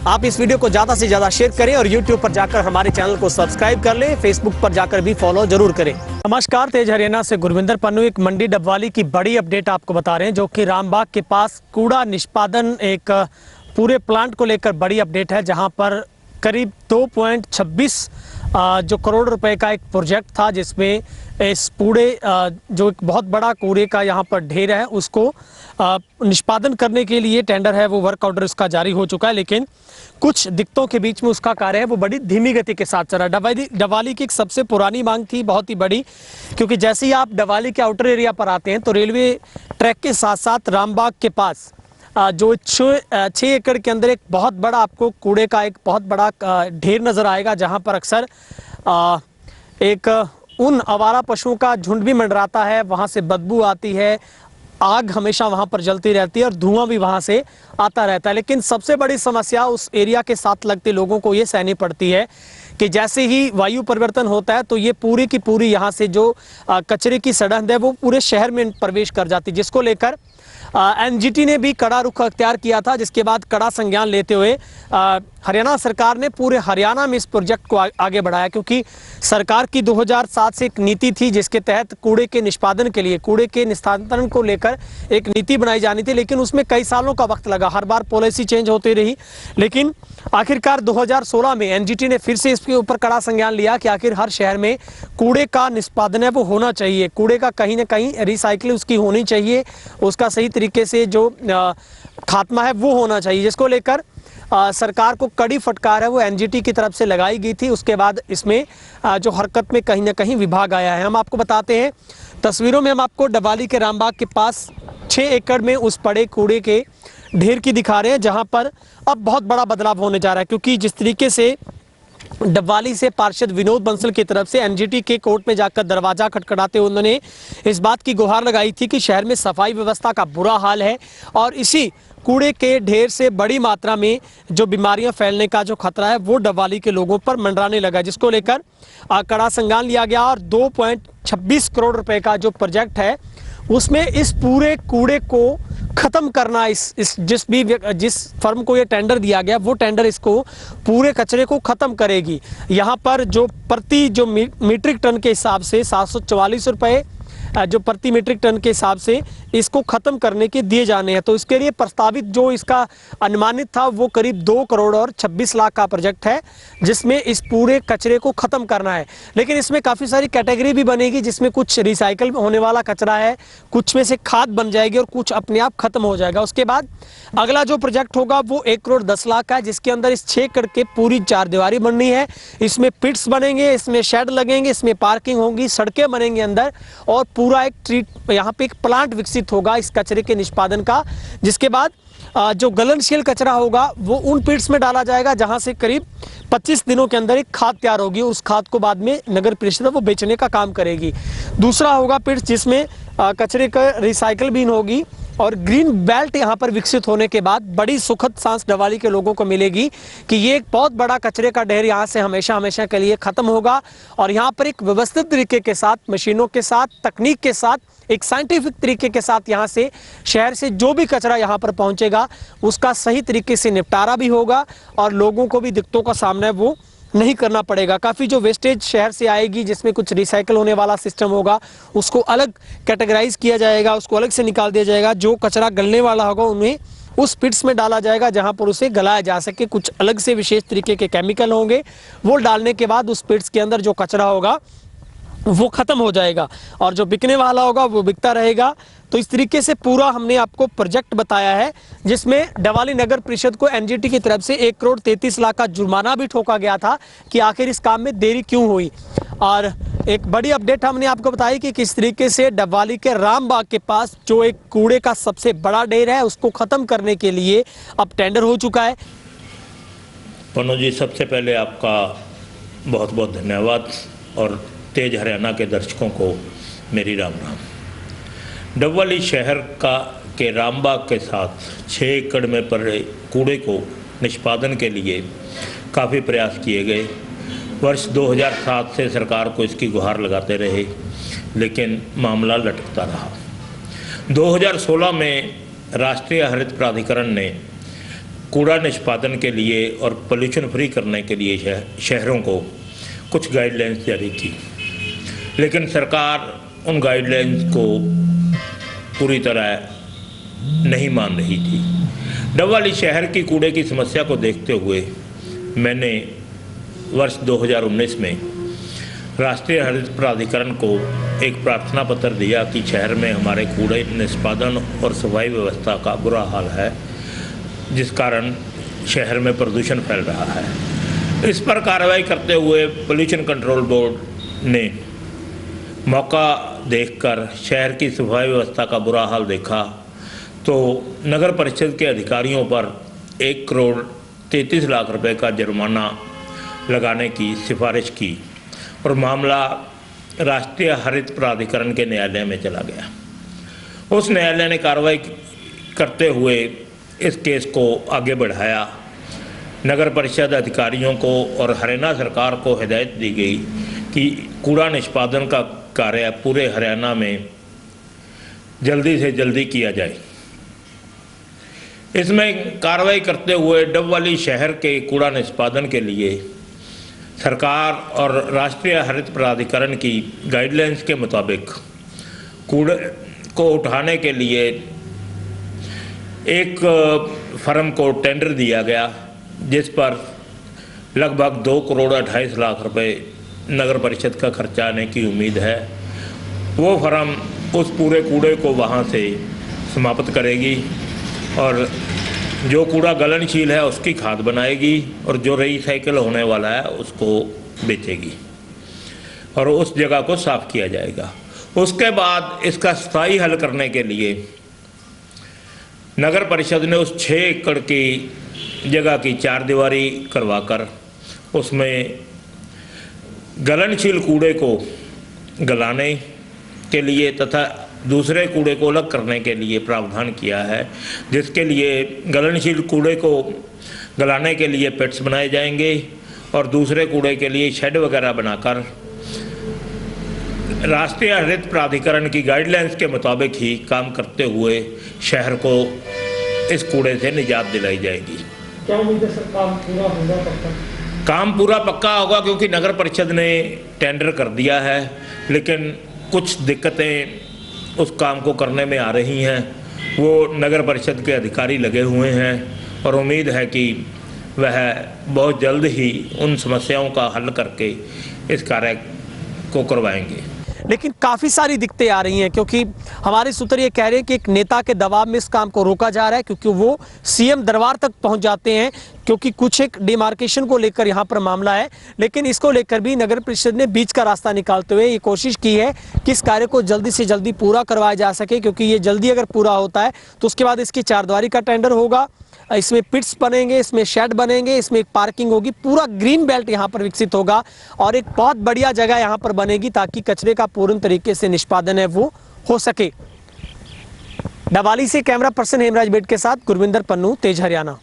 आप इस वीडियो को ज़्यादा से ज़्यादा शेयर करें और यूट्यूब पर जाकर हमारे चैनल को सब्सक्राइब कर लें, फेसबुक पर जाकर भी फॉलो जरूर करें। नमस्कार, तेज हरियाणा से गुरविंदर पन्नू एक मंडी डबवाली की बड़ी अपडेट आपको बता रहे हैं, जो कि रामबाग के पास कूड़ा निष्पादन एक पूरे प्लांट को लेकर बड़ी अपडेट है, जहां पर करीब 2.26 जो करोड़ रुपए का एक प्रोजेक्ट था, जिसमें इस कूड़े जो एक बहुत बड़ा कूड़े का यहाँ पर ढेर है उसको निष्पादन करने के लिए टेंडर है, वो वर्क ऑर्डर उसका जारी हो चुका है। लेकिन कुछ दिक्कतों के बीच में उसका कार्य है वो बड़ी धीमी गति के साथ चल रहा है। डबवाली की एक सबसे पुरानी मांग थी, बहुत ही बड़ी, क्योंकि जैसे ही आप डबवाली के आउटर एरिया पर आते हैं तो रेलवे ट्रैक के साथ साथ रामबाग के पास जो 6 एकड़ के अंदर एक बहुत बड़ा आपको कूड़े का एक बहुत बड़ा ढेर नजर आएगा, जहां पर अक्सर एक उन आवारा पशुओं का झुंड भी मंडराता है, वहां से बदबू आती है, आग हमेशा वहां पर जलती रहती है और धुआं भी वहां से आता रहता है। लेकिन सबसे बड़ी समस्या उस एरिया के साथ लगते लोगों को ये सहनी पड़ती है कि जैसे ही वायु परिवर्तन होता है तो ये पूरी की पूरी यहाँ से जो कचरे की सड़क है वो पूरे शहर में प्रवेश कर जाती है, जिसको लेकर एनजीटी ने भी कड़ा रुख अख्तियार किया था, जिसके बाद कड़ा संज्ञान लेते हुए हरियाणा सरकार ने पूरे हरियाणा में इस प्रोजेक्ट को आगे बढ़ाया। क्योंकि सरकार की 2007 से एक नीति थी जिसके तहत कूड़े के निष्पादन के लिए, कूड़े के निस्तारण को लेकर एक नीति बनाई जानी थी, लेकिन उसमें कई सालों का वक्त लगा, हर बार पॉलिसी चेंज होती रही। लेकिन आखिरकार 2016 में एनजीटी ने फिर से इसके ऊपर कड़ा संज्ञान लिया कि आखिर हर शहर में कूड़े का निष्पादन है वो होना चाहिए, कूड़े का कहीं ना कहीं रिसाइकलिंग उसकी होनी चाहिए, उसका सही तरीके से जो खात्मा है वो होना चाहिए, जिसको लेकर सरकार को कड़ी फटकार है वो एनजीटी की तरफ से लगाई गई थी। उसके बाद इसमें जो हरकत में कहीं ना कहीं विभाग आया है। हम आपको बताते हैं, तस्वीरों में हम आपको डबवाली के रामबाग के पास 6 एकड़ में उस पड़े कूड़े के ढेर की दिखा रहे हैं, जहां पर अब बहुत बड़ा बदलाव होने जा रहा है। क्योंकि जिस तरीके से डबवाली से पार्षद विनोद बंसल की तरफ से एनजीटी के कोर्ट में जाकर दरवाजा खटखटाते उन्होंने इस बात की गुहार लगाई थी कि शहर में सफाई व्यवस्था का बुरा हाल है और इसी कूड़े के ढेर से बड़ी मात्रा में जो बीमारियां फैलने का जो खतरा है वो डबवाली के लोगों पर मंडराने लगा, जिसको लेकर कड़ा संज्ञान लिया गया और 2.26 करोड़ रुपए का जो प्रोजेक्ट है उसमें इस पूरे कूड़े को खत्म करना, इस जिस फर्म को ये टेंडर दिया गया वो टेंडर इसको पूरे कचरे को खत्म करेगी। यहाँ पर जो प्रति जो मीट्रिक टन के हिसाब से 744 रुपए जो प्रति मीट्रिक टन के हिसाब से इसको खत्म करने के दिए जाने हैं। तो इसके लिए प्रस्तावित जो इसका अनुमानित था वो करीब 2 करोड़ और 26 लाख का प्रोजेक्ट है, जिसमें इस पूरे कचरे को खत्म करना है। लेकिन इसमें काफ़ी सारी कैटेगरी भी बनेगी, जिसमें कुछ रिसाइकल होने वाला कचरा है, कुछ में से खाद बन जाएगी और कुछ अपने आप खत्म हो जाएगा। उसके बाद अगला जो प्रोजेक्ट होगा वो 1 करोड़ 10 लाख का है, जिसके अंदर इस 6 एकड़ के पूरी 4 दीवारी बननी है, इसमें पिट्स बनेंगे, इसमें शेड लगेंगे, इसमें पार्किंग होगी, सड़कें बनेंगी अंदर, और पूरा एक यहाँ पे एक प्लांट विकसित होगा इस कचरे के निष्पादन का। जिसके बाद जो गलनशील कचरा होगा वो उन पिट्स में डाला जाएगा, जहां से करीब 25 दिनों के अंदर एक खाद तैयार होगी। उस खाद को बाद में नगर परिषद वो बेचने का काम करेगी। दूसरा होगा पिट्स, जिसमें कचरे का रिसाइकल बीन होगी, और ग्रीन बेल्ट यहाँ पर विकसित होने के बाद बड़ी सुखद सांस डबवाली के लोगों को मिलेगी कि ये एक बहुत बड़ा कचरे का ढेर यहाँ से हमेशा हमेशा के लिए खत्म होगा। और यहाँ पर एक व्यवस्थित तरीके के साथ, मशीनों के साथ, तकनीक के साथ, एक साइंटिफिक तरीके के साथ यहाँ से शहर से जो भी कचरा यहाँ पर पहुँचेगा उसका सही तरीके से निपटारा भी होगा और लोगों को भी दिक्कतों का सामना वो नहीं करना पड़ेगा। काफ़ी जो वेस्टेज शहर से आएगी, जिसमें कुछ रिसाइकल होने वाला सिस्टम होगा, उसको अलग कैटेगराइज किया जाएगा, उसको अलग से निकाल दिया जाएगा। जो कचरा गलने वाला होगा उन्हें उस पिट्स में डाला जाएगा, जहां पर उसे गलाया जा सके। कुछ अलग से विशेष तरीके के केमिकल होंगे, वो डालने के बाद उस पिट्स के अंदर जो कचरा होगा वो खत्म हो जाएगा और जो बिकने वाला होगा वो बिकता रहेगा। तो इस तरीके से पूरा हमने आपको प्रोजेक्ट बताया है, जिसमें डबवाली नगर परिषद को एनजीटी की तरफ से 1 करोड़ 33 लाख का जुर्माना भी ठोका गया था कि आखिर इस काम में देरी क्यों हुई। और एक बड़ी अपडेट हमने आपको बताई कि किस तरीके से डबवाली के रामबाग के पास जो एक कूड़े का सबसे बड़ा ढेर है उसको खत्म करने के लिए अब टेंडर हो चुका है। पन्नू जी, सबसे पहले आपका बहुत बहुत धन्यवाद और तेज हरियाणा के दर्शकों को मेरी राम राम। डबवाली शहर के रामबाग के साथ 6 एकड़ में पड़े कूड़े को निष्पादन के लिए काफ़ी प्रयास किए गए। वर्ष 2007 से सरकार को इसकी गुहार लगाते रहे, लेकिन मामला लटकता रहा। 2016 में राष्ट्रीय हरित प्राधिकरण ने कूड़ा निष्पादन के लिए और पोल्यूशन फ्री करने के लिए शहरों को कुछ गाइडलाइंस जारी की, लेकिन सरकार उन गाइडलाइंस को पूरी तरह नहीं मान रही थी। डबवाली शहर की कूड़े की समस्या को देखते हुए मैंने वर्ष 2019 में राष्ट्रीय हरित प्राधिकरण को एक प्रार्थना पत्र दिया कि शहर में हमारे कूड़े निष्पादन और सफाई व्यवस्था का बुरा हाल है, जिस कारण शहर में प्रदूषण फैल रहा है। इस पर कार्रवाई करते हुए पोल्यूशन कंट्रोल बोर्ड ने मौका देखकर शहर की सफाई व्यवस्था का बुरा हाल देखा तो नगर परिषद के अधिकारियों पर 1,33,00,000 रुपए का जुर्माना लगाने की सिफारिश की और मामला राष्ट्रीय हरित प्राधिकरण के न्यायालय में चला गया। उस न्यायालय ने कार्रवाई करते हुए इस केस को आगे बढ़ाया। नगर परिषद अधिकारियों को और हरियाणा सरकार को हिदायत दी गई कि कूड़ा निष्पादन का कार्य पूरे हरियाणा में जल्दी से जल्दी किया जाए। इसमें कार्रवाई करते हुए डबवाली शहर के कूड़ा निष्पादन के लिए सरकार और राष्ट्रीय हरित प्राधिकरण की गाइडलाइंस के मुताबिक कूड़े को उठाने के लिए एक फर्म को टेंडर दिया गया, जिस पर लगभग 2,28,00,000 रुपए नगर परिषद का खर्चा आने की उम्मीद है। वो फर्म उस पूरे कूड़े को वहाँ से समाप्त करेगी और जो कूड़ा गलनशील है उसकी खाद बनाएगी और जो रिसाइकिल होने वाला है उसको बेचेगी और उस जगह को साफ किया जाएगा। उसके बाद इसका स्थायी हल करने के लिए नगर परिषद ने उस 6 एकड़ की जगह की 4 दीवारी करवाकर उसमें गलनशील कूड़े को गलाने के लिए तथा दूसरे कूड़े को अलग करने के लिए प्रावधान किया है, जिसके लिए गलनशील कूड़े को गलाने के लिए पिट्स बनाए जाएंगे और दूसरे कूड़े के लिए शेड वगैरह बनाकर राष्ट्रीय हरित प्राधिकरण की गाइडलाइंस के मुताबिक ही काम करते हुए शहर को इस कूड़े से निजात दिलाई जाएगी। क्या उम्मीद है सर, काम पूरा होगा पक्का? काम पूरा पक्का होगा क्योंकि नगर परिषद ने टेंडर कर दिया है, लेकिन कुछ दिक्कतें उस काम को करने में आ रही हैं। वो नगर परिषद के अधिकारी लगे हुए हैं और उम्मीद है कि वह बहुत जल्द ही उन समस्याओं का हल करके इस कार्य को करवाएंगे। लेकिन काफ़ी सारी दिक्कतें आ रही हैं क्योंकि हमारे सूत्र ये कह रहे हैं कि एक नेता के दबाव में इस काम को रोका जा रहा है, क्योंकि वो सीएम दरबार तक पहुंच जाते हैं, क्योंकि कुछ एक डिमार्केशन को लेकर यहाँ पर मामला है। लेकिन इसको लेकर भी नगर परिषद ने बीच का रास्ता निकालते हुए ये कोशिश की है कि इस कार्य को जल्दी से जल्दी पूरा करवाया जा सके, क्योंकि ये जल्दी अगर पूरा होता है तो उसके बाद इसकी 4 दीवारी का टेंडर होगा, इसमें पिट्स बनेंगे, इसमें शेड बनेंगे, इसमें एक पार्किंग होगी, पूरा ग्रीन बेल्ट यहाँ पर विकसित होगा और एक बहुत बढ़िया जगह यहाँ पर बनेगी ताकि कचरे का पूर्ण तरीके से निष्पादन है वो हो सके। डबवाली से कैमरा पर्सन हेमराज बेट के साथ गुरविंदर पन्नू, तेज हरियाणा।